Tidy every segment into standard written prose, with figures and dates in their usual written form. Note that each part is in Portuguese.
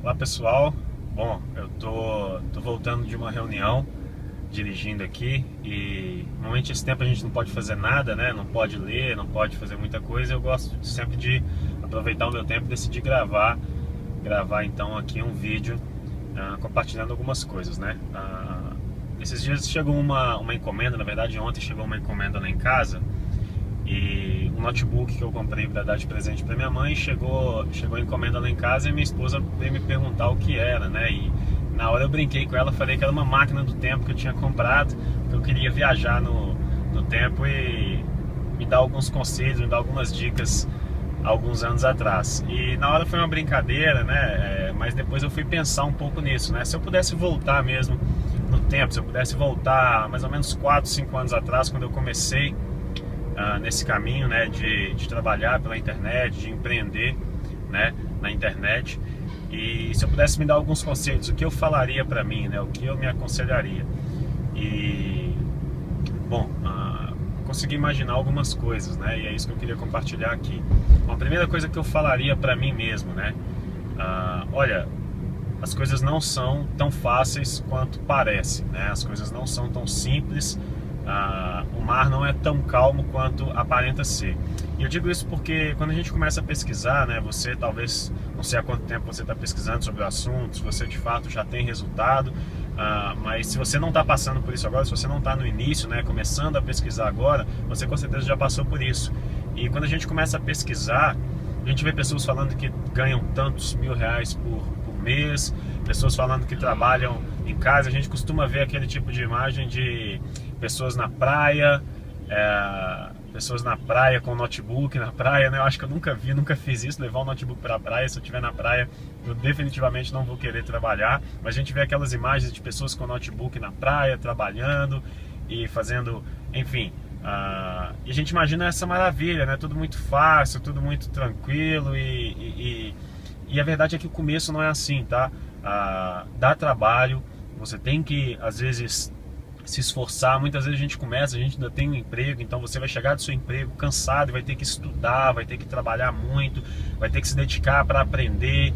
Olá pessoal, bom, eu tô voltando de uma reunião, dirigindo aqui e normalmente esse tempo a gente não pode fazer nada, né? Não pode ler, não pode fazer muita coisa. Eu gosto sempre de aproveitar o meu tempo e decidir gravar então aqui um vídeo compartilhando algumas coisas, né? Esses dias chegou uma encomenda, na verdade ontem chegou uma encomenda lá em casa. E um notebook que eu comprei para dar de presente para minha mãe, chegou a encomenda lá em casa e minha esposa veio me perguntar o que era, né? E na hora eu brinquei com ela, falei que era uma máquina do tempo que eu tinha comprado, que eu queria viajar no tempo e me dar alguns conselhos, me dar algumas dicas alguns anos atrás. E na hora foi uma brincadeira, né? Mas depois eu fui pensar um pouco nisso, né? Se eu pudesse voltar mesmo no tempo, se eu pudesse voltar mais ou menos 4, 5 anos atrás, quando eu comecei nesse caminho, né, de trabalhar pela internet, de empreender, né, na internet. E se eu pudesse me dar alguns conselhos, o que eu falaria para mim, né, o que eu me aconselharia. E bom, consegui imaginar algumas coisas, né, e é isso que eu queria compartilhar aqui. Uma primeira coisa que eu falaria para mim mesmo, né, olha, as coisas não são tão fáceis quanto parece, né, as coisas não são tão simples. O mar não é tão calmo quanto aparenta ser. E eu digo isso porque quando a gente começa a pesquisar, né, você talvez, não sei há quanto tempo você está pesquisando sobre o assunto, se você de fato já tem resultado, mas se você não está passando por isso agora, se você não está no início, né, começando a pesquisar agora, você com certeza já passou por isso. E quando a gente começa a pesquisar, a gente vê pessoas falando que ganham tantos mil reais por mês, pessoas falando que trabalham em casa. A gente costuma ver aquele tipo de imagem de pessoas na praia, pessoas na praia com notebook na praia, né? Eu acho que eu nunca fiz isso, levar um notebook para a praia. Se eu estiver na praia, eu definitivamente não vou querer trabalhar. Mas a gente vê aquelas imagens de pessoas com notebook na praia, trabalhando e fazendo, enfim. E a gente imagina essa maravilha, né? Tudo muito fácil, tudo muito tranquilo e a verdade é que o começo não é assim, tá? Dá trabalho, você tem que, às vezes, se esforçar. Muitas vezes a gente começa, a gente ainda tem um emprego, então você vai chegar do seu emprego cansado e vai ter que estudar, vai ter que trabalhar muito, vai ter que se dedicar para aprender,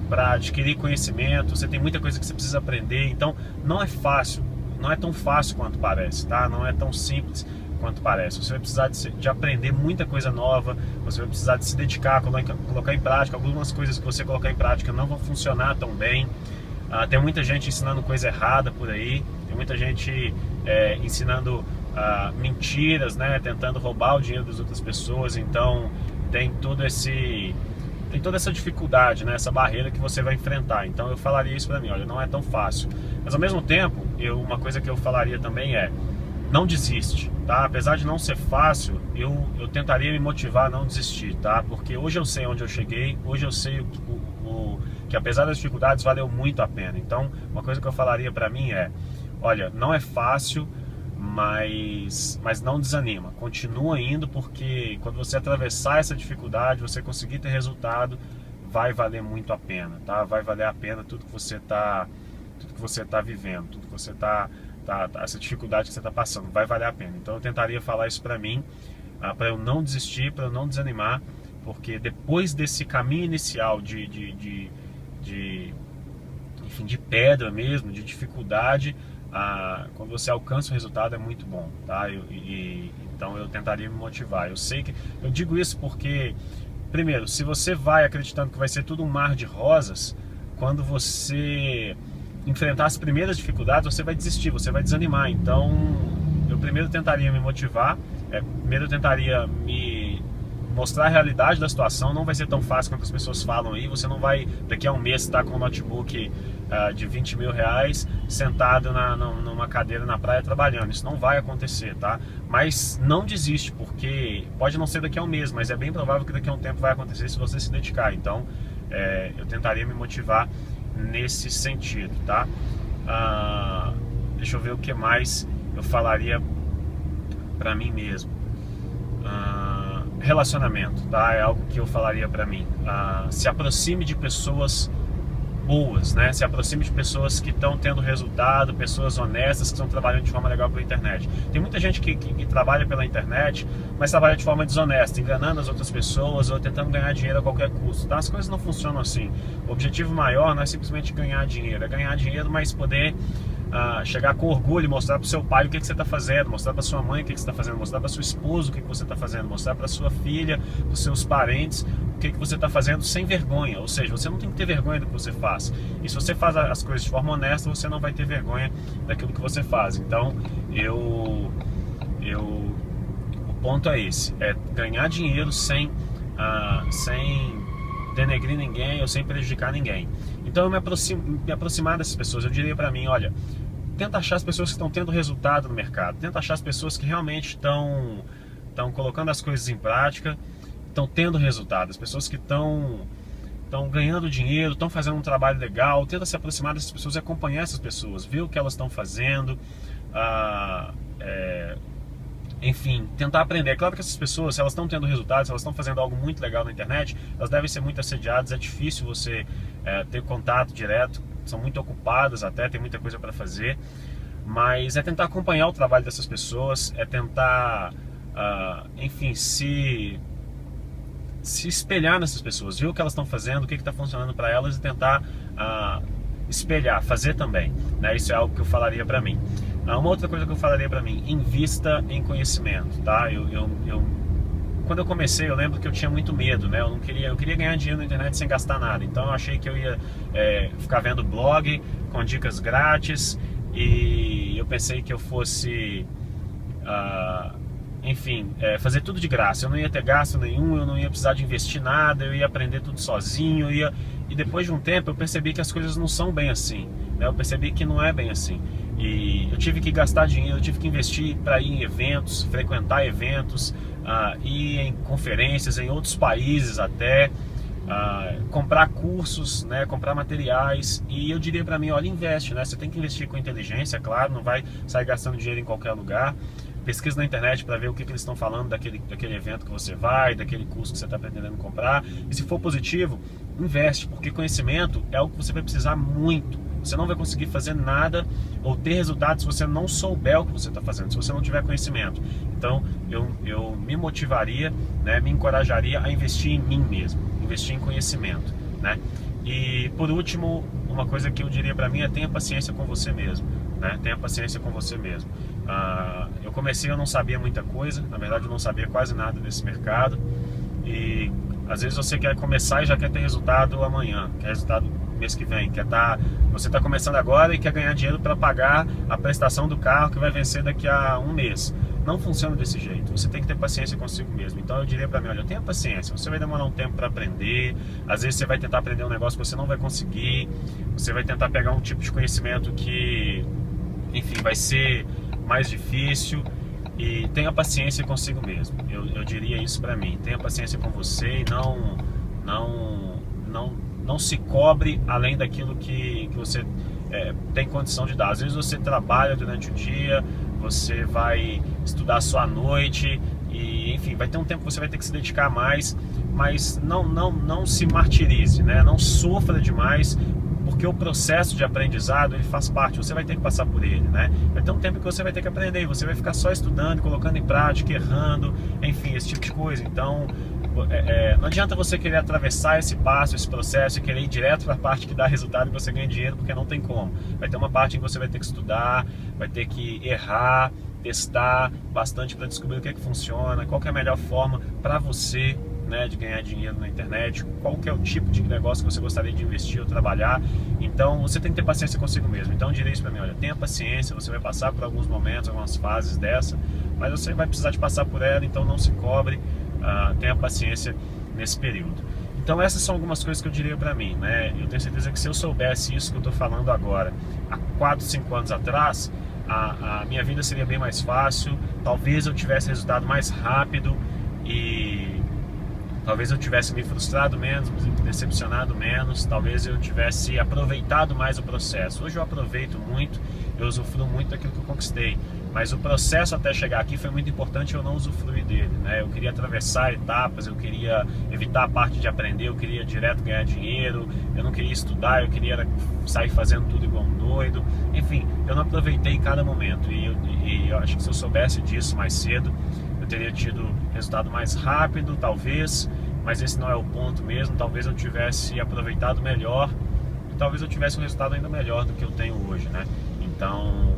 para adquirir conhecimento. Você tem muita coisa que você precisa aprender, então não é fácil, não é tão fácil quanto parece, tá? Não é tão simples quanto parece. Você vai precisar de aprender muita coisa nova, você vai precisar de se dedicar, colocar em prática. Algumas coisas que você colocar em prática não vão funcionar tão bem. Tem muita gente ensinando coisa errada por aí, tem muita gente ensinando mentiras, né, tentando roubar o dinheiro das outras pessoas. Então tem toda essa dificuldade, né, essa barreira que você vai enfrentar. Então eu falaria isso para mim, olha, não é tão fácil. Mas ao mesmo tempo, uma coisa que eu falaria também é: não desiste, tá? Apesar de não ser fácil, eu tentaria me motivar a não desistir, tá? Porque hoje eu sei onde eu cheguei, hoje eu sei que apesar das dificuldades valeu muito a pena. Então, uma coisa que eu falaria pra mim é: olha, não é fácil, mas não desanima, continua indo, porque quando você atravessar essa dificuldade, você conseguir ter resultado, vai valer muito a pena, tá? Vai valer a pena tudo que você tá vivendo, tudo que você essa dificuldade que você está passando, vai valer a pena. Então eu tentaria falar isso para mim, para eu não desistir, para eu não desanimar, porque depois desse caminho inicial enfim, de pedra mesmo, de dificuldade, quando você alcança o resultado é muito bom, tá? Então eu tentaria me motivar. Eu digo isso porque, primeiro, se você vai acreditando que vai ser tudo um mar de rosas, quando você enfrentar as primeiras dificuldades, você vai desistir, você vai desanimar. Então eu primeiro tentaria me motivar, primeiro eu tentaria me mostrar a realidade da situação. Não vai ser tão fácil quanto as pessoas falam aí. Você não vai daqui a um mês estar com um notebook de 20 mil reais sentado numa cadeira na praia trabalhando. Isso não vai acontecer, tá? Mas não desiste, porque pode não ser daqui a um mês, mas é bem provável que daqui a um tempo vai acontecer se você se dedicar. Então eu tentaria me motivar nesse sentido, tá? Deixa eu ver o que mais eu falaria pra mim mesmo. Relacionamento, tá? É algo que eu falaria pra mim. Se aproxime de pessoas boas, né? Se aproxime de pessoas que estão tendo resultado, pessoas honestas que estão trabalhando de forma legal pela internet. Tem muita gente que trabalha pela internet, mas trabalha de forma desonesta, enganando as outras pessoas ou tentando ganhar dinheiro a qualquer custo. Então as coisas não funcionam assim. O objetivo maior não é simplesmente ganhar dinheiro, é ganhar dinheiro, mas poder chegar com orgulho, mostrar para o seu pai o que você está fazendo, mostrar para sua mãe o que você está fazendo, mostrar para sua esposa o que você está fazendo, mostrar para sua filha, para os seus parentes o que você está fazendo sem vergonha. Ou seja, você não tem que ter vergonha do que você faz. E se você faz as coisas de forma honesta, você não vai ter vergonha daquilo que você faz. Então, o ponto é esse, é ganhar dinheiro sem denegrir ninguém ou sem prejudicar ninguém. Então eu me aproximar dessas pessoas, eu diria para mim, olha, tenta achar as pessoas que estão tendo resultado no mercado, tenta achar as pessoas que realmente estão colocando as coisas em prática, estão tendo resultado, as pessoas que estão ganhando dinheiro, estão fazendo um trabalho legal, tenta se aproximar dessas pessoas e acompanhar essas pessoas, ver o que elas estão fazendo, enfim, tentar aprender. É claro que essas pessoas, se elas estão tendo resultados, se elas estão fazendo algo muito legal na internet, elas devem ser muito assediadas, é difícil você ter contato direto, são muito ocupadas até, tem muita coisa para fazer, mas é tentar acompanhar o trabalho dessas pessoas, é tentar, enfim, se espelhar nessas pessoas, ver o que elas estão fazendo, o que está funcionando para elas e tentar espelhar, fazer também, né? Isso é algo que eu falaria para mim. Uma outra coisa que eu falaria para mim, invista em conhecimento, tá? Quando eu comecei, eu lembro que eu tinha muito medo, né? Eu queria ganhar dinheiro na internet sem gastar nada, então eu achei que eu ia ficar vendo blog com dicas grátis e eu pensei que eu fosse, enfim, fazer tudo de graça. Eu não ia ter gasto nenhum, eu não ia precisar de investir nada, eu ia aprender tudo sozinho, e depois de um tempo eu percebi que as coisas não são bem assim, né? Eu percebi que não é bem assim. E eu tive que gastar dinheiro, eu tive que investir para ir em eventos, frequentar eventos, ir em conferências em outros países até, comprar cursos, né, comprar materiais. E eu diria para mim, olha, investe, né? Você tem que investir com inteligência, claro, não vai sair gastando dinheiro em qualquer lugar. Pesquisa na internet para ver o que eles estão falando daquele evento que você vai, daquele curso que você está pretendendo comprar. E se for positivo, investe, porque conhecimento é algo que você vai precisar muito. Você não vai conseguir fazer nada ou ter resultados se você não souber o que você está fazendo, se você não tiver conhecimento. Então, eu me motivaria, né, me encorajaria a investir em mim mesmo, investir em conhecimento, né? E, por último, uma coisa que eu diria para mim é tenha paciência com você mesmo, né? Tenha paciência com você mesmo. Eu comecei, eu não sabia muita coisa, na verdade eu não sabia quase nada desse mercado, e às vezes você quer começar e já quer ter resultado amanhã, quer resultado mês que vem, você está começando agora e quer ganhar dinheiro para pagar a prestação do carro que vai vencer daqui a um mês. Não funciona desse jeito, você tem que ter paciência consigo mesmo. Então eu diria para mim, olha, tenha paciência, você vai demorar um tempo para aprender, às vezes você vai tentar aprender um negócio que você não vai conseguir, você vai tentar pegar um tipo de conhecimento que, enfim, vai ser mais difícil, e tenha paciência consigo mesmo. Eu diria isso para mim, tenha paciência com você e não se cobre além daquilo que você tem condição de dar. Às vezes você trabalha durante o dia, você vai estudar só à noite, e enfim, vai ter um tempo que você vai ter que se dedicar mais, mas não se martirize, né? Não sofra demais, porque o processo de aprendizado, ele faz parte, você vai ter que passar por ele, né? Vai ter um tempo que você vai ter que aprender, e você vai ficar só estudando, colocando em prática, errando, enfim, esse tipo de coisa. Então, não adianta você querer atravessar esse passo, esse processo, e querer ir direto para a parte que dá resultado e você ganha dinheiro, porque não tem como. Vai ter uma parte em que você vai ter que estudar, vai ter que errar, testar bastante para descobrir o que é que funciona, qual que é a melhor forma para você, né, de ganhar dinheiro na internet, qual que é o tipo de negócio que você gostaria de investir ou trabalhar. Então você tem que ter paciência consigo mesmo. Então eu diria isso para mim, olha, tenha paciência, você vai passar por alguns momentos, algumas fases dessa, mas você vai precisar de passar por ela, então não se cobre, tenha paciência nesse período. Então essas são algumas coisas que eu diria para mim, né? Eu tenho certeza que se eu soubesse isso que eu estou falando agora, há 4, 5 anos atrás, a minha vida seria bem mais fácil, talvez eu tivesse resultado mais rápido, e talvez eu tivesse me frustrado menos, me decepcionado menos, talvez eu tivesse aproveitado mais o processo. Hoje eu aproveito muito, eu usufruo muito daquilo que eu conquistei, mas o processo até chegar aqui foi muito importante, eu não usufruir dele, né? Eu queria atravessar etapas, eu queria evitar a parte de aprender, eu queria direto ganhar dinheiro, eu não queria estudar, eu queria sair fazendo tudo igual um doido. Enfim, eu não aproveitei cada momento, e eu acho que se eu soubesse disso mais cedo, eu teria tido resultado mais rápido, talvez, mas esse não é o ponto mesmo. Talvez eu tivesse aproveitado melhor, e talvez eu tivesse um resultado ainda melhor do que eu tenho hoje, né? Então,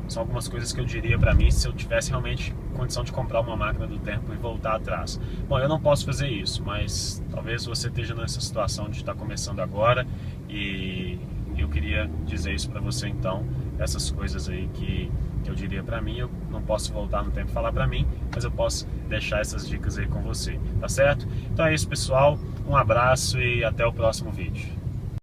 são algumas coisas que eu diria para mim se eu tivesse realmente condição de comprar uma máquina do tempo e voltar atrás. Bom, eu não posso fazer isso, mas talvez você esteja nessa situação de estar começando agora, e eu queria dizer isso para você. Então, essas coisas aí que eu diria para mim, eu não posso voltar no tempo e falar para mim, mas eu posso deixar essas dicas aí com você, tá certo? Então é isso, pessoal, um abraço e até o próximo vídeo.